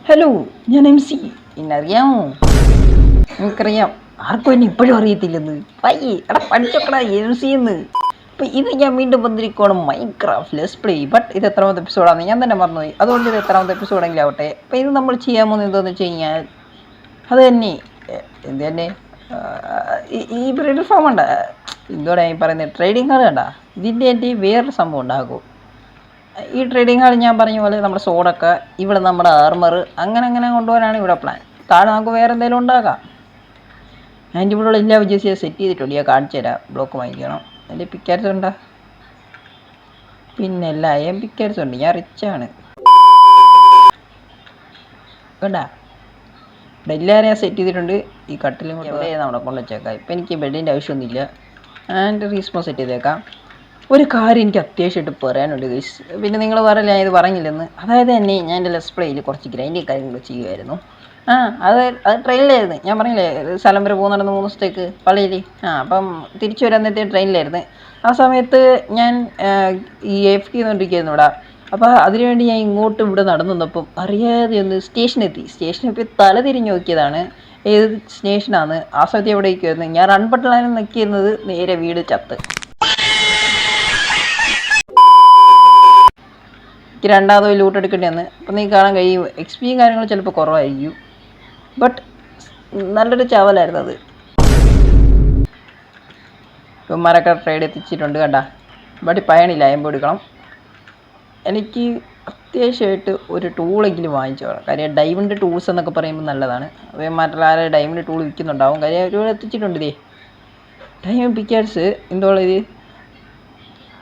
Hello, ഞാൻ MC. എന്നറിയാമോ? നിനക്കറിയാം, ആർക്കും എന്നെ ഇപ്പോഴും അറിയത്തില്ലെന്ന്. പയ്യെ എടാ പഠിച്ചോക്കടാ MC എന്ന്. അപ്പം ഇത് ഞാൻ വീണ്ടും വന്നിരിക്കുകയാണ് മൈൻക്രാഫ്റ്റ് ലെറ്റ്സ് പ്ലേ. ബട്ട് ഇത് എത്രാമത്തെ എപ്പിസോഡാണെന്ന് ഞാൻ തന്നെ മറന്നുപോയി. അതുകൊണ്ട് ഇത് എത്രാമത്തെ എപ്പിസോഡെങ്കിലും ആവട്ടെ. അപ്പം ഇത് നമ്മൾ ചെയ്യാൻ പോകുന്നത് എന്താണെന്ന് വെച്ച് കഴിഞ്ഞാൽ അത് തന്നെ എന്ത് തന്നെ ഈ ബ്രീഡർ ഫാം ഉണ്ട്. എന്തോടാ ഈ പറയുന്നത്, ട്രേഡിങ് ഹാൾ കണ്ട. ഇതിൻ്റെ എൻ്റെ വേറൊരു സംഭവം ഉണ്ടാകും. ഈ ട്രേഡിങ് ഹാൾ ഞാൻ പറഞ്ഞ പോലെ നമ്മുടെ സോഡൊക്കെ ഇവിടെ നമ്മുടെ ആർമർ അങ്ങനെ കൊണ്ടുപോകാനാണ് ഇവിടെ പ്ലാൻ. താഴെ നമുക്ക് വേറെ എന്തെങ്കിലും ഉണ്ടാക്കാം. അതിൻ്റെ ഇവിടെയുള്ള എല്ലാ വിജയസിയും സെറ്റ് ചെയ്തിട്ടുണ്ട്. ഞാൻ കാണിച്ചു തരാം. ബ്ലോക്ക് വാങ്ങിക്കണം. എൻ്റെ പിക്കാർസ് ഉണ്ടാ, പിന്നെ എല്ലാ പിക്കാർസും ഉണ്ട്. ഞാൻ റിച്ചാണ് കേട്ടാ. ഇവിടെ എല്ലാവരും ഞാൻ സെറ്റ് ചെയ്തിട്ടുണ്ട്. ഈ കട്ടിലും എവിടെ നമ്മുടെ കൊണ്ട് വെച്ചേക്കാം. ഇപ്പം എനിക്ക് ബെഡിൻ്റെ ആവശ്യമൊന്നുമില്ല. ആൻഡ് റീസ്മോ സെറ്റ് ചെയ്തേക്കാം. ഒരു കാര്യം എനിക്ക് അത്യാവശ്യമായിട്ട് പറയാനുണ്ട് ഗൈസ്. പിന്നെ നിങ്ങൾ പറയില്ല ഞാൻ ഇത് പറഞ്ഞില്ലെന്ന്. അതായത് തന്നെ ഞാൻ എൻ്റെ ലെറ്റ്സ് പ്ലേയിൽ കുറച്ച് ഗ്രൈൻഡിങ് കാര്യങ്ങൾ ചെയ്യുമായിരുന്നു. അത് ട്രെയിനിലായിരുന്നു. ഞാൻ പറഞ്ഞില്ലേ സ്ഥലം വരെ പോകുന്നുണ്ടെന്ന് 3 ദിവസത്തേക്ക് പള്ളിയിൽ. അപ്പം തിരിച്ചു വരാന്നത്തെ ട്രെയിനിലായിരുന്നു. ആ സമയത്ത് ഞാൻ ഈ AFK ചെയ്തുകൊണ്ടിരിക്കുകയായിരുന്നു ഇവിടെ. അപ്പോൾ അതിനുവേണ്ടി ഞാൻ ഇങ്ങോട്ട് ഇവിടെ നടന്നു വന്നപ്പം അറിയാതെ ഒന്ന് സ്റ്റേഷനെത്തി തല തിരിഞ്ഞ് നോക്കിയതാണ് ഏത് സ്റ്റേഷനാണ്. ആ സമയത്ത് എവിടെ ഇരിക്കുമായിരുന്നു. ഞാൻ റൺ ബട്ടണിലാണ് നിൽക്കുന്നത്. നേരെ വീട് ചത്ത്. എനിക്ക് രണ്ടാമത് ലൂട്ട് എടുക്കേണ്ടി വന്ന്. അപ്പം നീ കാണാൻ കഴിയും XP കാര്യങ്ങൾ ചിലപ്പോൾ കുറവായിരിക്കും. ബട്ട് നല്ലൊരു ചാവലായിരുന്നു അത്. ഇവന്മാരൊക്കെ ട്രേഡ് എത്തിച്ചിട്ടുണ്ട് കണ്ട. ബട്ട് പയണില്ല, അയമ്പ് എടുക്കണം. എനിക്ക് അത്യാവശ്യമായിട്ട് ഒരു ടൂളെങ്കിലും വാങ്ങിച്ചോളാം. കാര്യം ഡയമണ്ട് ടൂൾസ് എന്നൊക്കെ പറയുമ്പോൾ നല്ലതാണ്. ഇവന്മാരുടെ ആരെ ഡയമണ്ട് ടൂൾ വിൽക്കുന്നുണ്ടാവും. കാര്യം ഒരുപാട് എത്തിച്ചിട്ടുണ്ട്. ഇതേ ഡയമണ്ട് പിക്കാർസ് എന്തോളം ഇത്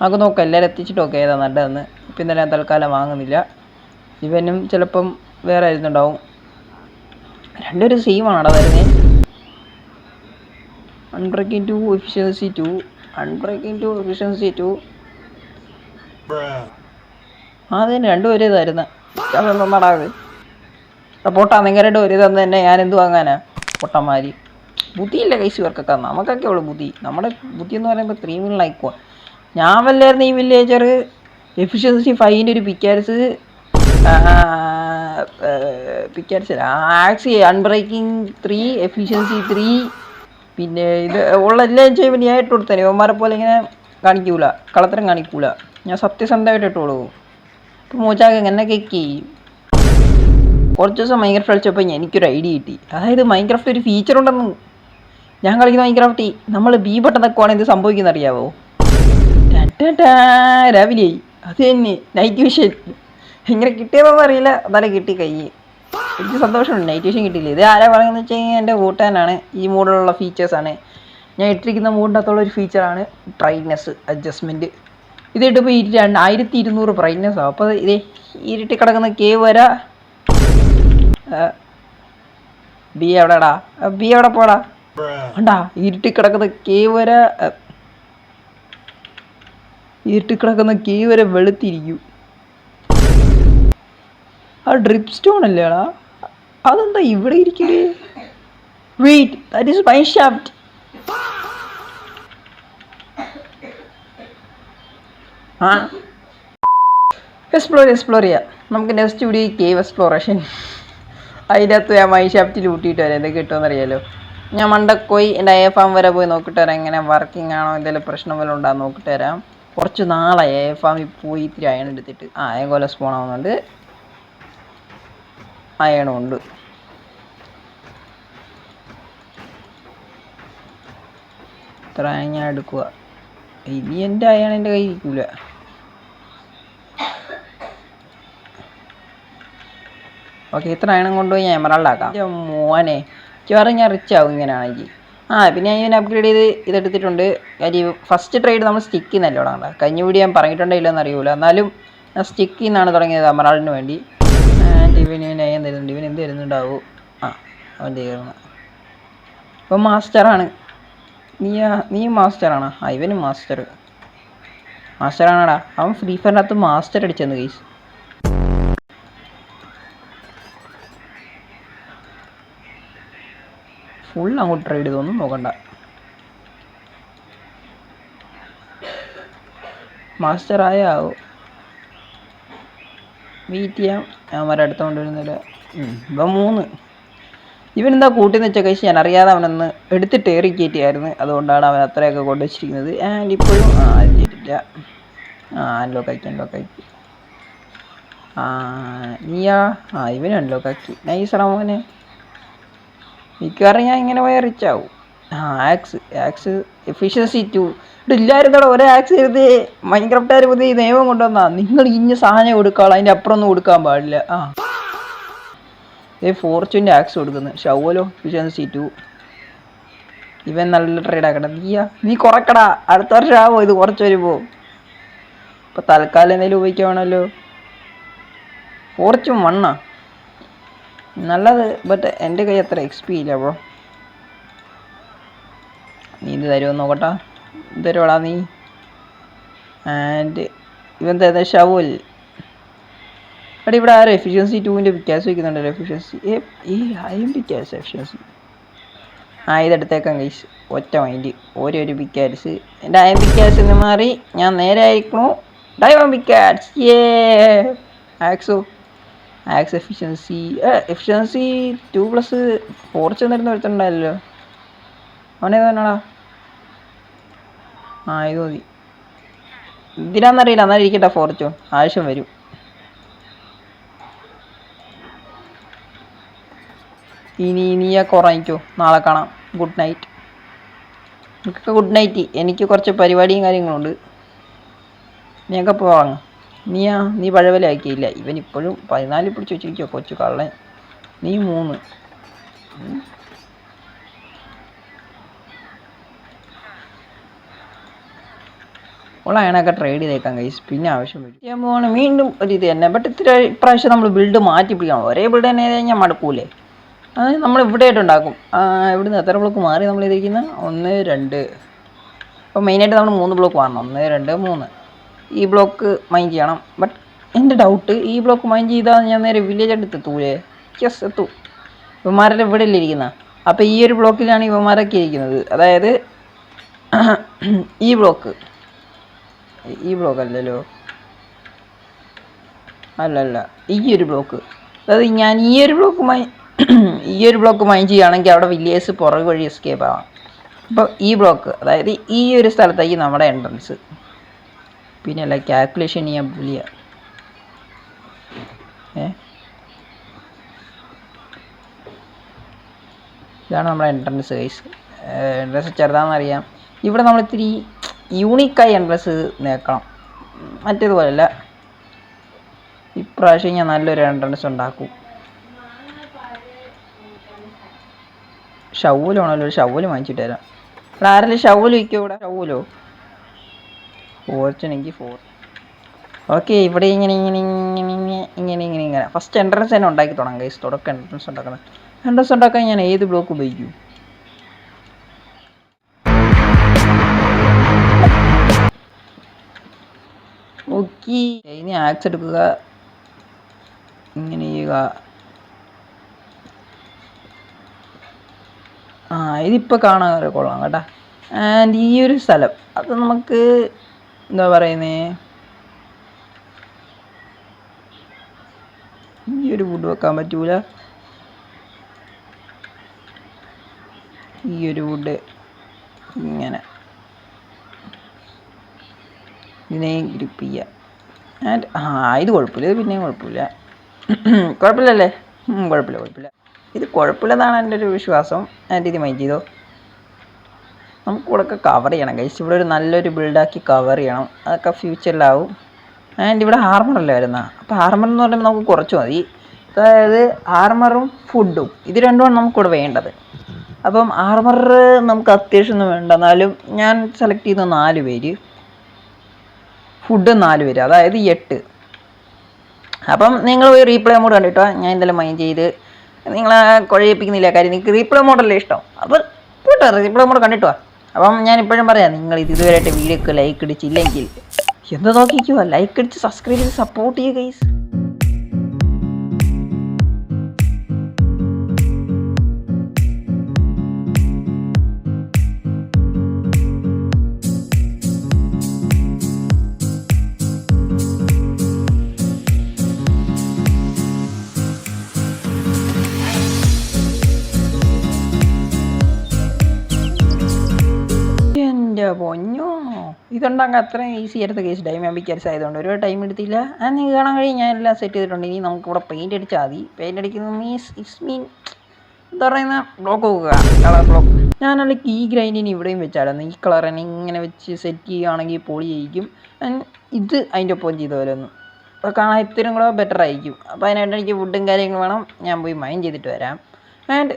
നമുക്ക് നോക്കാം. എല്ലാവരും എത്തിച്ചിട്ട് നോക്കാം ഏതാ നല്ലതെന്ന്. പിന്നെ ഞാൻ തൽക്കാലം വാങ്ങുന്നില്ല. ഇവനും ചിലപ്പം വേറെ ആയിരുന്നുണ്ടാവും. രണ്ടൊരു സെയിമാണോ വരുന്നത്. Unbreaking 2 efficiency 2 unbreaking 2 efficiency 2. അതിന് രണ്ടും ഒരേ ഇതായിരുന്നു. അതെന്താടാത് പൊട്ടാ. നിങ്ങൾ രണ്ടും ഒരേ തന്നെ തന്നെ ഞാൻ എന്ത് വാങ്ങാനാ പൊട്ടന്മാര്. ബുദ്ധിയില്ല കൈസ് ഇവർക്കൊക്കെ. നമുക്കൊക്കെ ഉള്ളു ബുദ്ധി. നമ്മുടെ ബുദ്ധി എന്ന് പറയുമ്പോൾ 3 മില്യൺ. ഞാൻ വല്ലായിരുന്നു ഈ വില്ലേജർ. എഫിഷ്യൻസി 5 ഒരു പിക്കാർസ് ആക്സി അൺബ്രേക്കിംഗ് 3 എഫിഷ്യൻസി 3. പിന്നെ ഇത് ഉള്ള എല്ലാ എൻജോയ്മെൻറ്റ് ഞാൻ ഇട്ട് കൊടുത്തേനെ. ഇവന്മാരെ പോലെ ഇങ്ങനെ കാണിക്കൂല, കളത്തരം കാണിക്കൂല. ഞാൻ സത്യസന്ധമായിട്ട് ഇട്ട് കൊടുക്കും. ഇപ്പം മോച്ചാക്ക് എങ്ങനെ കേക്ക് കുറച്ച് ദിവസം മൈൻക്രാഫ്റ്റ് കളിച്ചപ്പോൾ എനിക്കൊരു ഐഡിയ കിട്ടി. അതായത് മൈൻക്രാഫ്റ്റ് ഒരു ഫീച്ചർ ഉണ്ടെന്ന്. ഞാൻ കളിക്കുന്ന മൈൻക്രാഫ്റ്റ് നമ്മൾ B ബട്ടൺ തക്കുവാണ് എന്ത് സംഭവിക്കുന്നത് അറിയാവോ? രാവിലെയായി. അത് തന്നെ നൈറ്റ് വിഷൻ ഇങ്ങനെ കിട്ടിയതെന്ന് അറിയില്ല. അതായത് കിട്ടി കൈ. എനിക്ക് സന്തോഷമുണ്ട് നൈറ്റ് വിഷൻ കിട്ടിയില്ല. ഇത് ആരാ പറയുന്നത് വെച്ച് കഴിഞ്ഞാൽ എൻ്റെ കൂട്ടാനാണ്. ഈ മൂഡിലുള്ള ഫീച്ചേഴ്സാണ് ഞാൻ ഇട്ടിരിക്കുന്ന. മൂഡിൻ്റെ അകത്തുള്ള ഒരു ഫീച്ചറാണ് ബ്രൈറ്റ്നെസ് അഡ്ജസ്റ്റ്മെൻറ്റ്. ഇതിട്ടിപ്പോൾ 1200 ബ്രൈറ്റ്നെസ് ആവും. അപ്പോൾ ഇതേ ഇരുട്ടി കിടക്കുന്ന കേവ് വരെ B എവിടെടാ? B എവിടെ പോടാ? വേണ്ടാ. ഇരുട്ടി കിടക്കുന്ന കേവ് വരെ വെളുത്തിരിക്കും. ആ ഡ്രിപ്പ് സ്റ്റോൺ അല്ലേടാ? അതെന്താ ഇവിടെ ഇരിക്കണേ? Wait, that is my shaft. Explore ചെയ്യാം നമുക്ക്. Next video cave exploration. അതിനകത്ത് ഞാൻ മൈ ഷാഫ്റ്റിൽ ഊട്ടിയിട്ട് വരാം. എന്തൊക്കെ കിട്ടുമെന്ന് അറിയാലോ. ഞാൻ മണ്ടക്കോയി എൻ്റെ AFAM വരെ പോയി നോക്കിയിട്ട് വരാം. എങ്ങനെ വർക്കിംഗ് ആണോ, എന്തെങ്കിലും പ്രശ്നം വല്ലതും ഉണ്ടാകും നോക്കിയിട്ട് വരാം. കുറച്ച് നാളായി AFAM പോയി ഇത്തിരി അയൺ എടുത്തിട്ട്. അയൺ സ്പോൺ ആവുന്നുണ്ട്. അയണും ഉണ്ട്. ഇത്ര ഞാൻ എടുക്കുക. ഇനി എൻ്റെ അയൺ എൻ്റെ കയ്യിൽ ഇരിക്കൂല. ഓക്കെ, ഇത്ര അയണം കൊണ്ടുപോയി ഞാൻ എമറാൾഡാക്കാം. മോനെ വേറെ ഞാൻ റിച്ച് ആവും ഇങ്ങനെയാണെങ്കിൽ. പിന്നെ ഞാൻ ഇവനെ അപ്ഗ്രേഡ് ചെയ്ത് ഇതെടുത്തിട്ടുണ്ട്. കാര്യം ഫസ്റ്റ് ട്രേഡ് നമ്മൾ സ്റ്റിക്കിൽ നിന്നല്ല തുടങ്ങണ്ട. കഴിഞ്ഞ വീഡിയോ ഞാൻ പറഞ്ഞിട്ടുണ്ടോ ഇല്ലെന്ന് അറിയൂല. എന്നാലും ഞാൻ സ്റ്റിക്കിൽ നിന്നാണ് തുടങ്ങിയത് എമറാൾഡിന് വേണ്ടി. ഇവന് അയ്യാൻ തരുന്നുണ്ട്. ഇവൻ എന്ത് തരുന്നുണ്ടാവും? അവൻ തീർന്നു. ഇപ്പം മാസ്റ്ററാണ്. നീ മാസ്റ്ററാണ്. ഇവനും മാസ്റ്ററാണാടാ. അവൻ ഫ്രീ ഫയറിനകത്ത് മാസ്റ്റർ അടിച്ചെന്ന് ഗൈസ്. ഫുൾ അങ്ങോട്ട് ട്രേഡ് ചെയ്തൊന്നും നോക്കണ്ട. മാസ്റ്ററായോ? വെയിറ്റ് ചെയ്യാം. അവന്മാരെ അടുത്ത് കൊണ്ടുവരുന്നില്ല. ഇവൻ 3. ഇവനെന്താ കൂട്ടിന്ന് വെച്ച കഴിച്ച് ഞാൻ അറിയാതെ അവനൊന്ന് എടുത്തിട്ട് ഏറി കയറ്റിയായിരുന്നു. അതുകൊണ്ടാണ് അവൻ അത്രയൊക്കെ കൊണ്ടുവച്ചിരിക്കുന്നത്. ആൻഡ് ഇപ്പോഴും എത്തിയിട്ടില്ല. അൺലോക്ക് ആക്കി. നീയാ ഇവനും അൺലോക്ക് ആക്കി. നൈസറാ മോനെ. മിക്കവാറും ഞാൻ ഇങ്ങനെ പോയ റിച്ച് ആവും. Axe efficiency 2. ഇല്ലായിരുന്നോ ഒരേ ആക്സ് ചെയ്ത് മൈൻക്രാഫ്റ്റുകാർ പുതിയ നിയമം കൊണ്ടുവന്നാ നിങ്ങൾ ഇന്ന സാധനം കൊടുക്കാളൂ, അതിൻ്റെ അപ്പുറം ഒന്നും കൊടുക്കാൻ പാടില്ല. ഫോർച്യൂൻ്റെ ആക്സ് കൊടുക്കുന്നു. ഷവലോ എഫിഷ്യൻസി 2. ഇവൻ നല്ല ട്രേഡ് ആക്കട്ടെ. നീ കുറക്കടാ, അടുത്ത വർഷം ആവോ ഇത് കുറച്ച് വരുമ്പോൾ. ഇപ്പം തൽക്കാലം എന്തെങ്കിലും ഉപയോഗിക്കുവാണല്ലോ. ഫോർച്യൂൺ 1 നല്ലത്. ബട്ട് എൻ്റെ കൈ അത്ര എക്സ്പി ഇല്ല ബ്രോ. നീ ഇത് തരുമോ നോക്കട്ടാ. തരുവാടാ നീ. ആൻഡ് ഇവൻ തരുന്ന ഷവൽ. എടാ ഇവിടെ ആരോ എഫിഷ്യൻസി 2ൻ്റെ പിക്കാസ് വയ്ക്കുന്നുണ്ടല്ലോ. എഫിഷ്യൻസി പിക്കാസ് എഫിഷ്യൻസി. ഇതെടുത്തേക്കാം ഗൈസ്. ഒറ്റ മൈൻഡ്. ഒരു പിക്കാസ്. എൻ്റെ അയൺ പിക്കാസിൽ നിന്ന് മാറി ഞാൻ നേരെ ആയിരിക്കണു ഡയമണ്ട് പിക്കാസ്. ആക്സ് എഫിഷ്യൻസി 2+ ഫോർച്യൂൺ തരുന്ന ഒരുത്തുണ്ടായല്ലോ. അവനേത് തന്നെടാ. ഇത് മതി. ഇതിനാന്നറിയില്ല, എന്നാലും ഇരിക്കട്ടെ. ഫോർച്യൂൺ ആവശ്യം വരും. നീയൊക്കെ ഉറങ്ങിക്കോ. നാളെ കാണാം. Good night. നിനക്കൊക്കെ ഗുഡ് നൈറ്റ്. എനിക്ക് കുറച്ച് പരിപാടിയും കാര്യങ്ങളുണ്ട്. നീയൊക്കെ പോവാങ്ങ. നീ പഴവല ആക്കിയില്ല. ഇവൻ ഇപ്പോഴും 14 പിടിച്ച് വെച്ചിരിക്കോ കൊച്ചു കള്ളൻ. നീ 3. അയണൊക്കെ ട്രേഡ് ചെയ്തേക്കാം ഗൈസ്. പിന്നെ ആവശ്യം വരും. ചെയ്യാൻ പോവാണ് വീണ്ടും ഒരു ഇത് തന്നെ. ബട്ട് ഇപ്രാവശ്യം നമ്മൾ ബിൽഡ് മാറ്റി പിടിക്കണം. ഒരേ ബിൽഡ് തന്നെ കഴിഞ്ഞാൽ മടുക്കൂലേ. അത് നമ്മൾ ഇവിടെ ആയിട്ടുണ്ടാക്കും. ഇവിടുന്ന് എത്ര ബ്ലോക്ക് മാറി നമ്മൾ ചെയ്തിരിക്കുന്നത്? 1 2. അപ്പോൾ മെയിനായിട്ട് നമ്മൾ 3 ബ്ലോക്ക് മാറണം. 1 2 3. ഈ ബ്ലോക്ക് മൈൻഡ് ചെയ്യണം. ബട്ട് എൻ്റെ ഡൗട്ട്, ഈ ബ്ലോക്ക് മൈൻഡ് ചെയ്താൽ ഞാൻ നേരെ വില്ലേജ് അടുത്ത് എത്തൂലേ? എത്തും. ഇവന്മാരുടെ ഇവിടെ അല്ലേ ഇരിക്കുന്നത്. അപ്പോൾ ഈ ഒരു ബ്ലോക്കിലാണ് ഇവന്മാരൊക്കെ ഇരിക്കുന്നത്. അതായത് ഈ ബ്ലോക്ക് അല്ലല്ലോ. അല്ല ഈ ഒരു ബ്ലോക്ക്. അതായത് ഞാൻ ഈ ഒരു ബ്ലോക്ക് മൈൻഡ് ചെയ്യുകയാണെങ്കിൽ അവിടെ വില്ലേജ് പുറകെ വഴി എസ്കേപ്പ് ആവാം. അപ്പോൾ ഈ ബ്ലോക്ക്, അതായത് ഈ ഒരു സ്ഥലത്തേക്ക് നമ്മുടെ എൻട്രൻസ്. പിന്നെ അല്ല കാൽക്കുലേഷൻ ചെയ്യാൻ പുലിയ. ഇതാണ് നമ്മുടെ എൻട്രൻസ് ഗൈസ്. എൻട്രൻസ് ചെറുതാണെന്നറിയാം. ഇവിടെ നമ്മൾ ഇത്തിരി യൂണിക്കായി എൻട്രൻസ് നേക്കണം. മറ്റേതുപോലല്ല. ഇപ്രാവശ്യം ഞാൻ നല്ലൊരു എൻട്രൻസ് ഉണ്ടാക്കും. ഷവൂലാണല്ലോ. ഒരു ഷവൂല് വാങ്ങിച്ചിട്ട് തരാം. ഇവിടെ ആരെങ്കിലും ഷവൂല് വയ്ക്കോ? ഇവിടെ ഷവൂലോ ഫോർച്യൂണെങ്കിൽ 4. ഓക്കെ, ഇവിടെ ഇങ്ങനെ ഫസ്റ്റ് എൻട്രൻസ് തന്നെ ഉണ്ടാക്കി തുടങ്ങാം ഗൈസ്. തുടക്കം എൻട്രൻസ് ഉണ്ടാക്കാൻ ഞാൻ ഏത് ബ്ലോക്ക് ഉപയോഗിക്കും? ഓക്കെ, ഇനി ആക്സ് എടുക്കുക. ഇങ്ങനെ ചെയ്യുക. ഇതിപ്പോൾ കാണാൻ കൊള്ളാം കേട്ടോ. ആൻഡ് ഈ ഒരു സ്ഥലം അത് നമുക്ക് എന്താ പറയുന്നേ, ഈ ഒരു വുഡ് വെക്കാൻ പറ്റൂല. ഈ ഒരു വുഡ് ഇങ്ങനെ ഇതിനെയും ഗ്രിപ്പ് ചെയ്യുക. ആൻഡ് ഇത് കുഴപ്പമില്ല. ഇത് പിന്നെയും കുഴപ്പമില്ല. കുഴപ്പമില്ലല്ലേ? കുഴപ്പമില്ല. ഇത് കുഴപ്പമില്ലെന്നാണ് എൻ്റെ ഒരു വിശ്വാസം. ആൻഡ് ഇത് മൈൻഡ് ചെയ്തോ. നമുക്ക് ഇവിടെയൊക്കെ കവർ ചെയ്യണം ഗൈസ്. ഇവിടെ ഒരു നല്ലൊരു ബിൽഡാക്കി കവർ ചെയ്യണം. അതൊക്കെ ഫ്യൂച്ചറിലാവും. ആൻഡ് ഇവിടെ ആർമറല്ലേ വരുന്നത്. അപ്പോൾ ആർമർ എന്ന് പറയുമ്പോൾ നമുക്ക് കുറച്ച് മതി. അതായത് ആർമറും ഫുഡും ഇത് രണ്ടുമാണ് നമുക്കിവിടെ വേണ്ടത്. അപ്പം ആർമർ നമുക്ക് അത്യാവശ്യം ഒന്നും വേണ്ട. എന്നാലും ഞാൻ സെലക്ട് ചെയ്ത 4 പേര്, ഫുഡ് 4 പേര്, അതായത് 8. അപ്പം നിങ്ങൾ പോയി റീപ്ലേ മോഡ് കണ്ടിട്ടോ. ഞാൻ എന്തായാലും മൈൻഡ് ചെയ്ത് നിങ്ങളെ കുഴപ്പിക്കുന്നില്ല. കാര്യം നിങ്ങൾക്ക് റീപ്ലേ മോഡല്ലേ ഇഷ്ടം. അപ്പോൾ പോട്ടെ, റീപ്ലേ മോഡ് കണ്ടിട്ടോ. അപ്പം ഞാൻ ഇപ്പോഴും പറയാം, നിങ്ങൾ ഇതുവരെയായിട്ട് വീഡിയോക്ക് ലൈക്ക് അടിച്ചില്ലെങ്കിൽ എന്താ നോക്കിക്കുക, ലൈക്ക് അടിച്ച് സബ്സ്ക്രൈബ് ചെയ്ത് സപ്പോർട്ട് ചെയ്യുക ഗൈസ്. പൊന്നോ, ഇതുണ്ടാക്കാൻ അത്രയും ഈസി ആയിട്ട് കേസ് ഡൈനാമിക് ആയതുകൊണ്ട് ഒരുപാട് ടൈം എടുത്തില്ല. നിങ്ങൾക്ക് കാണാൻ കഴിയും ഞാൻ എല്ലാം സെറ്റ് ചെയ്തിട്ടുണ്ട്. ഇനി നമുക്കിവിടെ പെയിൻ്റ് അടിച്ചാൽ മതി. പെയിൻ്റ് അടിക്കുന്നത് മീൻ എന്താ പറയുന്ന ബ്ലോക്ക് നോക്കുക, കളർ ബ്ലോക്ക്. ഞാനുള്ള ഈ ഗ്രൈൻഡിന് ഇവിടെയും വെച്ചായിരുന്നു. ഈ കളർ തന്നെ ഇങ്ങനെ വെച്ച് സെറ്റ് ചെയ്യുകയാണെങ്കിൽ പൊളി ആയിരിക്കും. ഇത് അതിൻ്റെ ഒപ്പം ചെയ്ത പോലെ ഒന്ന് അപ്പോൾ കാണാൻ ഇത്തിരി കൂടെ ബെറ്റർ ആയിരിക്കും. അപ്പോൾ അതിനായിട്ട് എനിക്ക് വുഡും കാര്യങ്ങളും വേണം. ഞാൻ പോയി മൈൻഡ് ചെയ്തിട്ട് വരാം. ആൻഡ്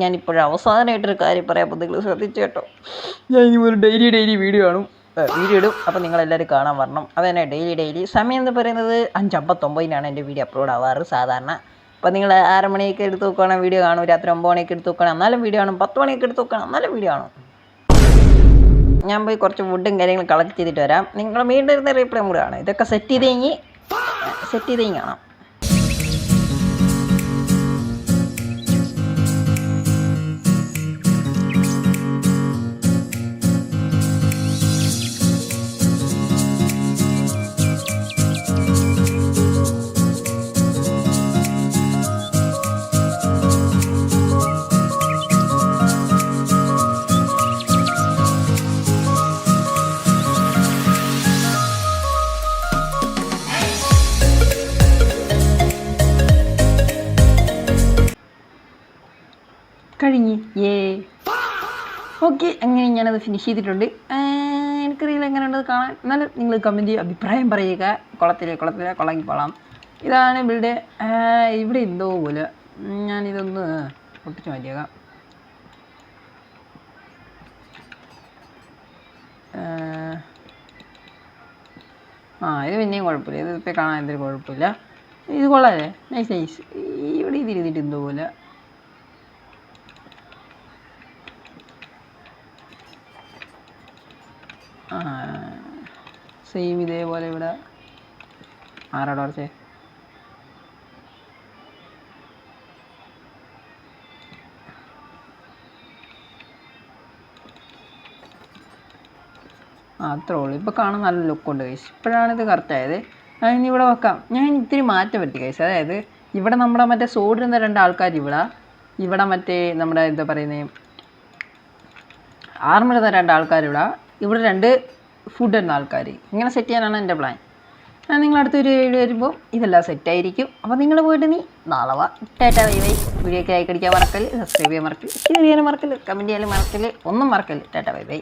ഞാനിപ്പോഴും അവസാനമായിട്ടൊരു കാര്യം പറയാം. അപ്പോൾ നിങ്ങൾ ശ്രദ്ധിച്ചു കേട്ടോ. ഞാൻ ഇനി ഒരു ഡെയിലി വീഡിയോ ഇടും. അപ്പോൾ നിങ്ങളെല്ലാവരും കാണാൻ വരണം. അത് തന്നെ ഡെയിലി സമയം എന്ന് പറയുന്നത് 5:59 എൻ്റെ വീഡിയോ അപ്ലോഡ് ആവാറ് സാധാരണ. അപ്പോൾ നിങ്ങൾ 6 മണിയൊക്കെ എടുത്ത് നോക്കുകയാണെങ്കിൽ വീഡിയോ കാണും. രാത്രി 9 മണിയൊക്കെ എടുത്ത് നോക്കുകയാണെങ്കിൽ എന്നാലും വീഡിയോ കാണും. 10 മണിയൊക്കെ എടുത്ത് നോക്കുകയാണെങ്കിൽ എന്നാലും വീഡിയോ കാണും. ഞാൻ പോയി കുറച്ച് വുഡും കാര്യങ്ങളും കളക്ട് ചെയ്തിട്ട് വരാം. നിങ്ങൾ വീണ്ടും ഇരുന്ന റീപ്ലൈ കൂടെ കാണും. ഇതൊക്കെ സെറ്റ് ചെയ്ത് കഴിഞ്ഞ് കാണാം. കഴിഞ്ഞ് ഓക്കെ. അങ്ങനെ ഞാനത് ഫിനിഷ് ചെയ്തിട്ടുണ്ട്. എനിക്കറിയില്ല എങ്ങനെ ഉണ്ടത് കാണാൻ. എന്നാലും നിങ്ങൾ കമൻറ്റ് ചെയ്യുക, അഭിപ്രായം പറയുക. കൊളക്കി പോളാം. ഇതാണ് ബിൽഡ്. ഇവിടെ എന്തോ പോലെ ഞാനിതൊന്ന് പൊട്ടിച്ച് മാറ്റിയേക്കാം. ഇത് പിന്നെയും കുഴപ്പമില്ല. ഇതിപ്പോൾ കാണാൻ എന്തൊരു കുഴപ്പമില്ല. ഇത് കൊള്ളാല്ലേ, നൈസ്. ഇവിടെ ഇതിരുന്നിട്ട് എന്തോ പോലെ. സെയിം ഇതേപോലെ ഇവിടെ ആരാടെ കുറച്ച് അത്രേ ഉള്ളൂ. ഇപ്പോൾ കാണാൻ നല്ല ലുക്കുണ്ട് കൈസ്. ഇപ്പോഴാണിത് കറക്റ്റായത്. ഇനി ഇവിടെ വെക്കാം. ഞാൻ ഇത്തിരി മാറ്റം പറ്റി കൈസ്. അതായത് ഇവിടെ നമ്മുടെ മറ്റേ സോഡിരുന്ന 2 ആൾക്കാർ ഇവിടെ മറ്റേ നമ്മുടെ എന്താ പറയുന്നത് ആർമിടുന്ന 2 ആൾക്കാർ ഇവിടെ 2 ഫുഡ് എന്ന ആൾക്കാർ. ഇങ്ങനെ സെറ്റ് ചെയ്യാനാണ് എൻ്റെ പ്ലാൻ. നിങ്ങൾ അടുത്തൊരു വീഡിയോ വരുമ്പോൾ ഇതെല്ലാം സെറ്റായിരിക്കും. അപ്പോൾ നിങ്ങൾ പോയിട്ട് നാളെ വാ. Tata bye bye. വീഡിയോ ഒക്കെ ലൈക്ക് അടിക്കാൻ മറക്കല്, സബ്സ്ക്രൈബ് ചെയ്യാൻ മറക്കല്, ഷെയർ ചെയ്യാൻ മറക്കല്, കമൻറ്റ് ചെയ്യാൻ മറക്കല്, ഒന്നും മറക്കല്. Tata bye bye.